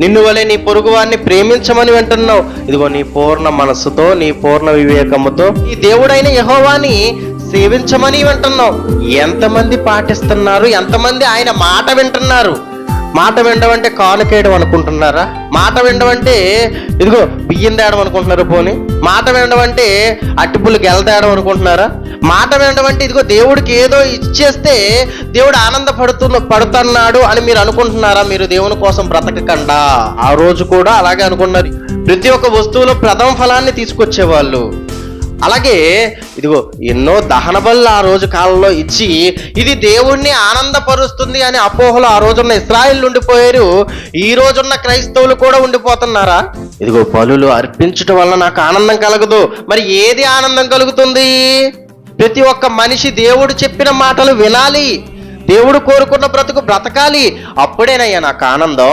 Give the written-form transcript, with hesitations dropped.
నిన్ను వలె నీ పొరుగువాన్ని ప్రేమించమని వింటున్నావు. ఇదిగో నీ పూర్ణ మనస్సుతో, నీ పూర్ణ వివేకముతో ఈ దేవుడైన యెహోవాని సేవించమని వింటున్నావు. ఎంతమంది పాటిస్తున్నారు? ఎంతమంది ఆయన మాట వింటున్నారు? మాట వినడం కానుకేయడం అనుకుంటున్నారా? మాట వినడం ఇదిగో బియ్యం తేడం అనుకుంటున్నారు. పోనీ మాట వినడం అట్టిపుల్లు గెలతేయడం అనుకుంటున్నారా? మాట వినడం ఇదిగో దేవుడికి ఏదో ఇచ్చేస్తే దేవుడు పడుతున్నాడు అని మీరు అనుకుంటున్నారా? మీరు దేవుని కోసం బ్రతకకుండా ఆ రోజు కూడా అలాగే అనుకున్నారు. ప్రతి ఒక్క వస్తువులో ప్రథమ ఫలాన్ని తీసుకొచ్చేవాళ్ళు. అలాగే ఇదిగో ఎన్నో దహన బలులు ఆ రోజు కాలంలో ఇచ్చి ఇది దేవుణ్ణి ఆనందపరుస్తుంది అని అపోహలు ఆ రోజున్న ఇశ్రాయేలు ఉండిపోయారు. ఈ రోజున్న క్రైస్తవులు కూడా ఉండిపోతున్నారా? ఇదిగో బలులు అర్పించడం వల్ల నాకు ఆనందం కలగదు. మరి ఏది ఆనందం కలుగుతుంది? ప్రతి ఒక్క మనిషి దేవుడు చెప్పిన మాటలు వినాలి, దేవుడు కోరుకున్న బ్రతుకు బ్రతకాలి. అప్పుడేనయ్యా నాకు ఆనందం.